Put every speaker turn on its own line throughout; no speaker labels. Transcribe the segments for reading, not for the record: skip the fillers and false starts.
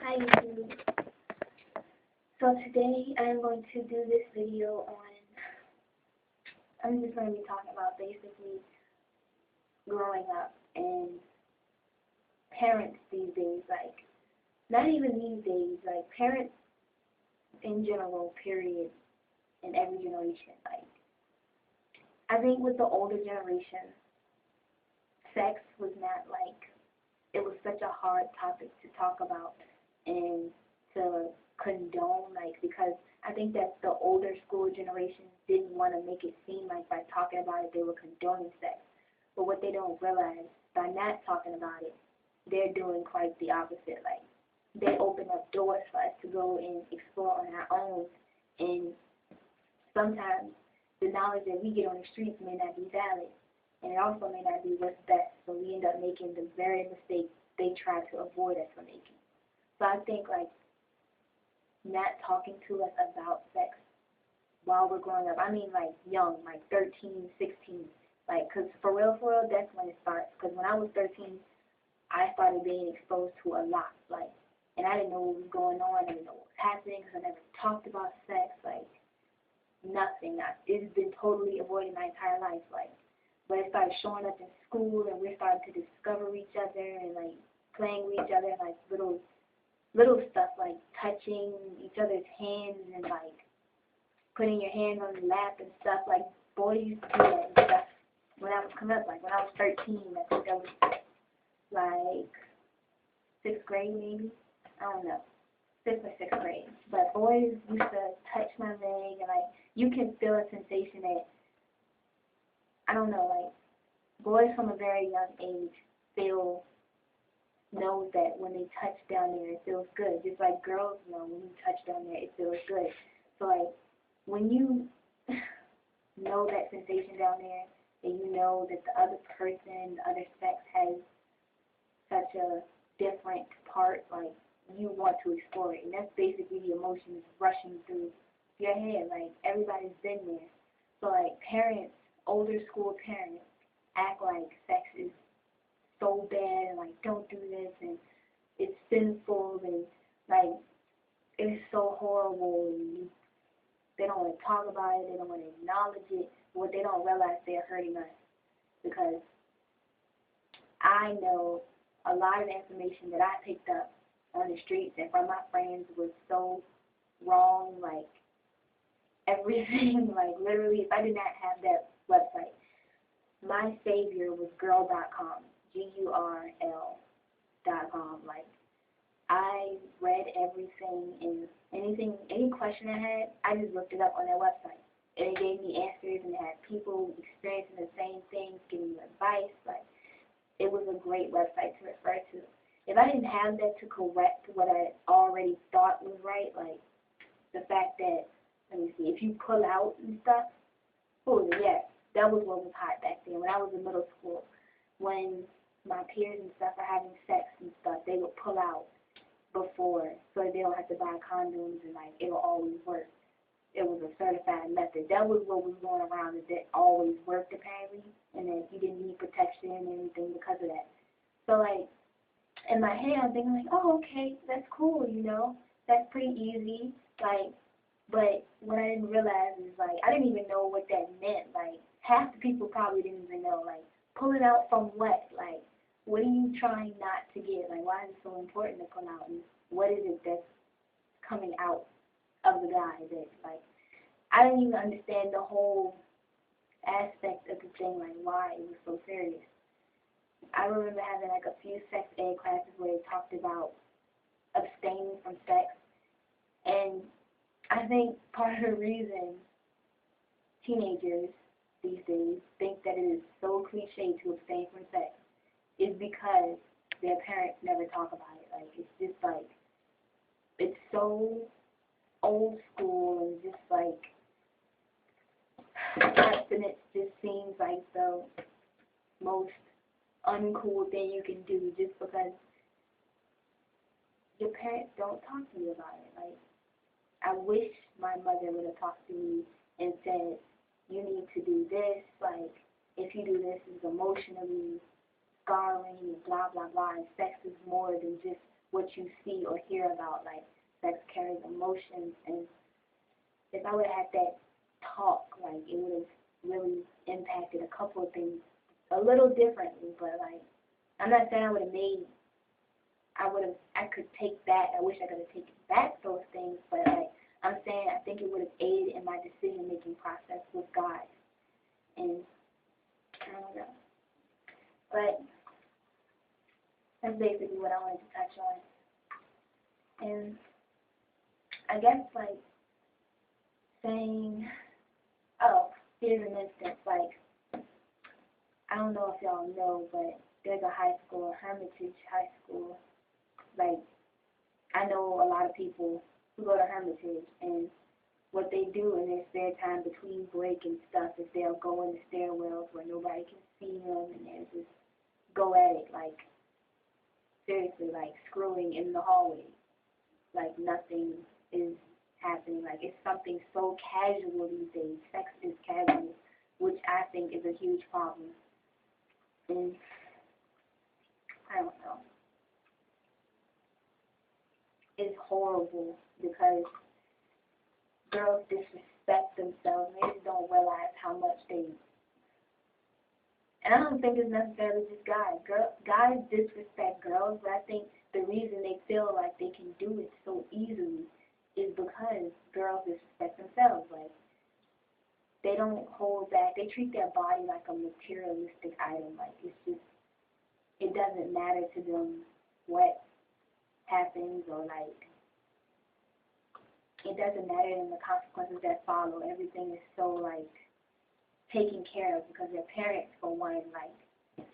Hi YouTube. So today I'm going to do this video on, I'm just going to be talking about basically growing up and parents these days, like, not even these days, like parents in general, period, in every generation. Like, I think with the older generation, sex was not like, it was such a hard topic to talk about and to condone, like, because I think that the older school generation didn't want to make it seem like by talking about it they were condoning sex. But what they don't realize, by not talking about it, they're doing quite the opposite. Like, they open up doors for us to go and explore on our own, and sometimes the knowledge that we get on the streets may not be valid, and it also may not be what's best, so we end up making the very mistake they try to avoid us from making. So I think, like, not talking to us about sex while we're growing up, I mean, like, young, like 13, 16, like, because for real, that's when it starts. Because when I was 13, I started being exposed to a lot, like, and I didn't know what was going on, I didn't know what was happening, because I never talked about sex, like, nothing. It's been totally avoided my entire life, like, but it started showing up in school, and we're starting to discover each other, and, like, playing with each other, like, little stuff, like touching each other's hands and, like, putting your hand on the lap and stuff. Like, boys used to do that and stuff when I was coming up, like, when I was 13, I think that was, like, 6th grade, maybe? I don't know. 5th or 6th grade. But boys used to touch my leg, and, like, you can feel a sensation that, I don't know, like, boys from a very young age knows that when they touch down there, it feels good. Just like girls know when you touch down there, it feels good. So, like, when you know that sensation down there, and you know that the other person, the other sex has such a different part, like, you want to explore it. And that's basically the emotions rushing through your head. Like, everybody's been there. So, like, parents, older school parents, act like sex is so bad, and, like, don't do this, and it's sinful, and, like, it's so horrible, and they don't want to talk about it, they don't want to acknowledge it. What they don't realize, they're hurting us, because I know a lot of the information that I picked up on the streets and from my friends was so wrong, like, everything, like, literally, if I did not have that website, my savior was girl.com, GURL.com. Like, I read everything, and any question I had, I just looked it up on their website. And it gave me answers, and it had people experiencing the same things, giving you advice. Like, it was a great website to refer to. If I didn't have that to correct what I already thought was right, like the fact that, let me see, if you pull out and stuff, oh, yeah, that was what was hot back then. When I was in middle school, when my peers and stuff are having sex and stuff, they would pull out before, so they don't have to buy condoms, and, like, it'll always work. It was a certified method. That was what was going around, that always worked, apparently, and that you didn't need protection and anything because of that. So, like, in my head, I'm thinking, like, oh, okay, that's cool, you know? That's pretty easy. Like, but what I didn't realize is, like, I didn't even know what that meant. Like, half the people probably didn't even know. Like, pull it out from what? Like, what are you trying not to get? Like, why is it so important to pull out? And what is it that's coming out of the guy that, like, I didn't even understand the whole aspect of the thing, like, why it was so serious. I remember having, like, a few sex ed classes where they talked about abstaining from sex, and I think part of the reason teenagers these days think that it is so cliche to abstain from sex is because their parents never talk about it. Like, it's just, like, it's so old school, and just, like, abstinence just seems like the most uncool thing you can do, just because your parents don't talk to you about it. Like, I wish my mother would have talked to me and said, you need to do this, like, if you do this, it's emotionally scarring, and blah, blah, blah, and sex is more than just what you see or hear about. Like, sex carries emotions, and if I would have had that talk, like, it would have really impacted a couple of things a little differently. But, like, I'm not saying I could take back, I wish I could have taken back those things, but, like, I'm saying I think it would have aided in my decision-making process with God. And I don't know. But that's basically what I wanted to touch on. And I guess, like, saying, oh, here's an instance, like, I don't know if y'all know, but there's a high school, Hermitage High School. Like, I know a lot of people who go to Hermitage, and what they do in their spare time between break and stuff is they'll go in the stairwells where nobody can see them, and they'll just go at it, like, seriously, like, screwing in the hallway. Like, nothing is happening. Like, it's something so casual these days. Sex is casual, which I think is a huge problem. And I don't know. It's horrible because girls disrespect themselves. They just don't realize how much they. And I don't think it's necessarily just guys. Guys disrespect girls, but I think the reason they feel like they can do it so easily is because girls disrespect themselves. Like, they don't hold back. They treat their body like a materialistic item. Like, it's just, it doesn't matter to them what happens, or, like, it doesn't matter in the consequences that follow. Everything is so, like, taken care of because their parents, for one, like,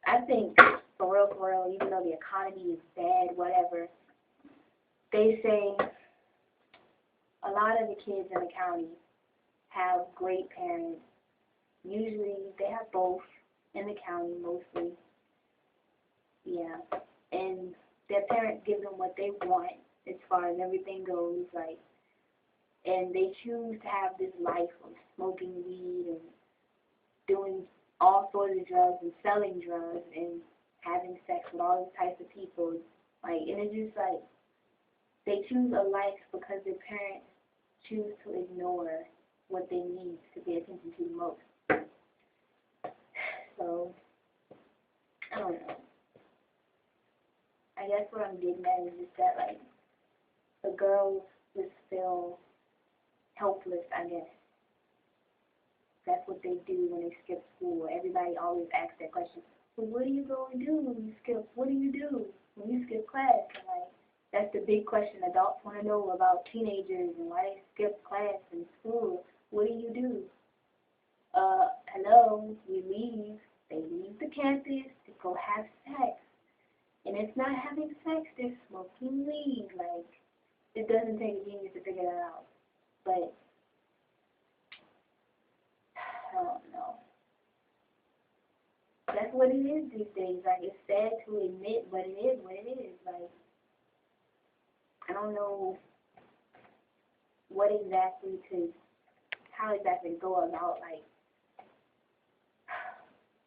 I think, for real, even though the economy is bad, whatever, they say a lot of the kids in the county have great parents. Usually, they have both in the county, mostly. Yeah. And their parents give them what they want as far as everything goes, like, and they choose to have this life of smoking weed and doing all sorts of drugs and selling drugs and having sex with all these types of people. Like, and it's just like, they choose a life because their parents choose to ignore what they need to pay attention to the most. So, I don't know. I guess what I'm getting at is just that, like, the girls just feel helpless, I guess. That's what they do when they skip school. Everybody always asks that question, well, what do you go and do when you skip? What do you do when you skip class? And, like, that's the big question adults want to know about teenagers and why they skip class in school. What do you do? Hello, we leave. They leave the campus to go have sex. And it's not having sex, they're smoking weed. Like, it doesn't take a genius to figure that out. But, I don't know. That's what it is these days. Like, it's sad to admit, but it is what it is. Like, I don't know how exactly to go about, like,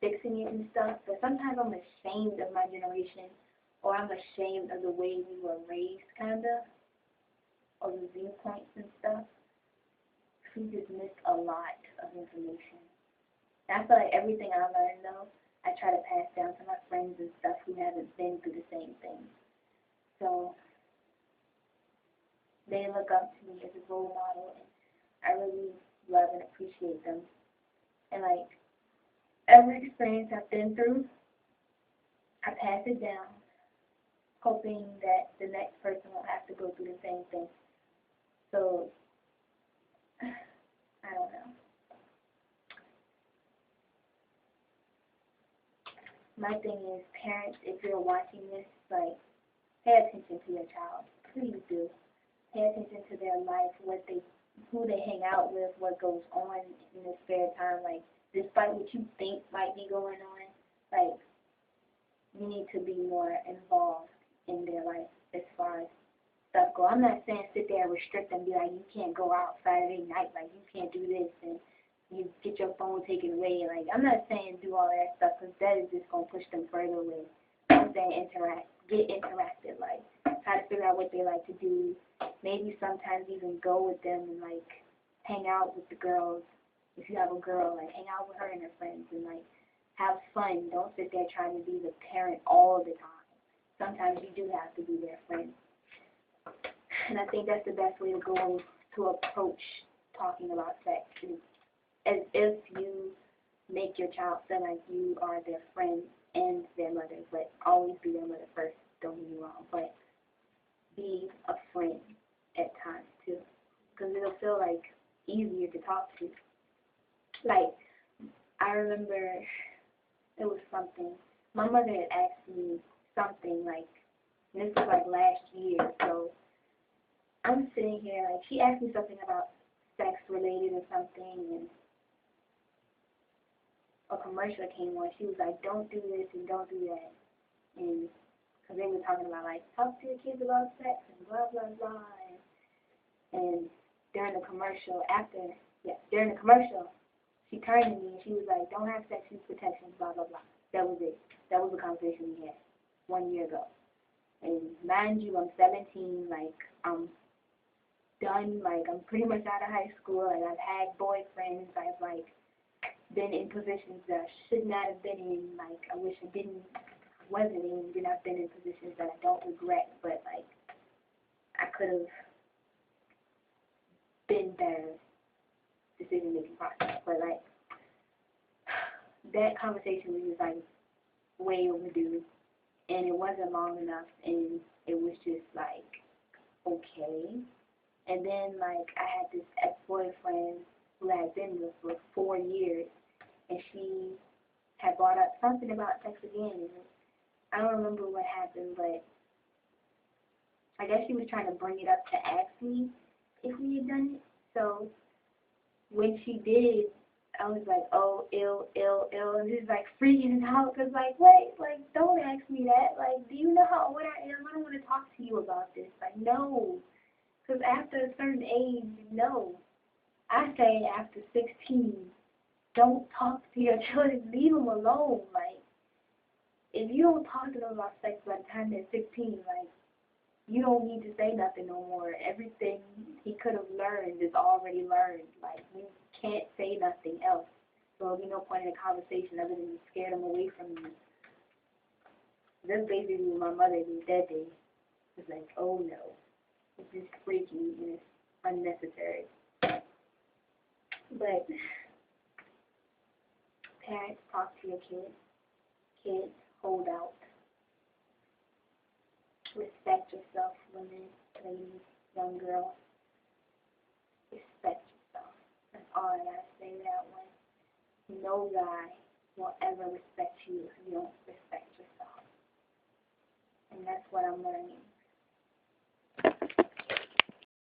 fixing it and stuff. But sometimes I'm ashamed of my generation, or I'm ashamed of the way we were raised, kind of, or the viewpoints and stuff. We just missed a lot of information. And I feel like everything I learned, though, I try to pass down to my friends and stuff who haven't been through the same thing. So they look up to me as a role model, and I really love and appreciate them. And, like, every experience I've been through, I pass it down, hoping that the next person won't have to go through the same thing. So, I don't know. My thing is, parents, if you're watching this, like, pay attention to your child. Please do. Pay attention to their life, who they hang out with, what goes on in their spare time. Like, despite what you think might be going on, like, you need to be more involved in their life as far as stuff go. I'm not saying sit there and restrict them, be like, you can't go out Saturday night, like, you can't do this, and you get your phone taken away. Like, I'm not saying do all that stuff, because that is just going to push them further away. I'm saying get interactive. Like, try to figure out what they like to do. Maybe sometimes even go with them and like hang out with the girls. If you have a girl, like hang out with her and her friends and like have fun. Don't sit there trying to be the parent all the time. Sometimes you do have to be their friend. And I think that's the best way to go to approach talking about sex, is as if you make your child feel like you are their friend and their mother, but always be their mother first, don't get me wrong, but be a friend at times too, because it'll feel like easier to talk to. Like, I remember it was something, my mother had asked me something, like, and this was like last year, so I'm sitting here, like, she asked me something about sex related or something, and a commercial came on. She was like, don't do this and don't do that. And because they were talking about, like, talk to your kids about sex and blah, blah, blah. And during the commercial, she turned to me and she was like, don't have sex, use protection, blah, blah, blah. That was it. That was the conversation we had 1 year ago. And mind you, I'm 17, like, I'm done, like, I'm pretty much out of high school, like, I've had boyfriends, I've, like, been in positions that I should not have been in, like, I wish I wasn't in, then I've been in positions that I don't regret, but, like, I could have been better decision-making process, but, like, that conversation was just, like, way overdue, and it wasn't long enough, and it was just, like, okay, and then, like, I had this ex-boyfriend who I had been with for 4 years, and she had brought up something about sex again, and I don't remember what happened, but I guess she was trying to bring it up to ask me if we had done it. So when she did, I was like, oh, ill, and just like freaking out, because like, wait, like, don't ask me that. Like, do you know how old I am? I don't want to talk to you about this. Like, no, because after a certain age, no. I say after 16, don't talk to your children. Leave them alone. Like, if you don't talk to them about sex by the time they're 16, like, you don't need to say nothing no more. Everything he could have learned is already learned. Like, you can't say nothing else. So there'll be no point in a conversation other than to scare them away from you. That's basically what my mother did that day. It's like, oh no, it's just freaky and it's unnecessary. But parents, talk to your kids. Kids, hold out. Respect yourself, women, ladies, young girls. Respect yourself. That's all I gotta say to that one. No guy will ever respect you if you don't respect yourself. And that's what I'm learning.